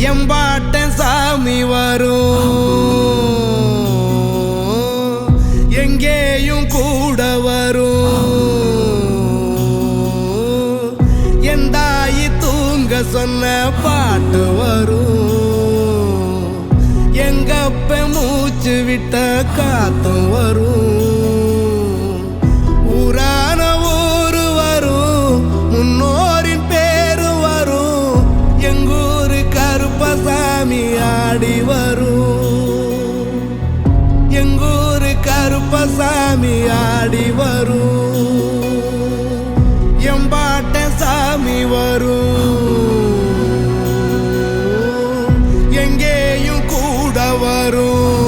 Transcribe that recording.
எம்பாட்டன் சாமி வரும், எங்கேயும் கூட வரும். என் தாயி தூங்க சொன்ன பாட்டு வரும், எங்கப்ப மூச்சு விட்ட காத்தும் வரும். ஊரான ஊரு வரும், முன்னோரின் பேரு வரும், எங்கூரு கருப்பசாமி ஆடி வரும், எங்கூரு கருப்பசாமி ஆடி வரும். எம்பாட்டன் சாமி வரும், எங்கேயும் கூட வரும்.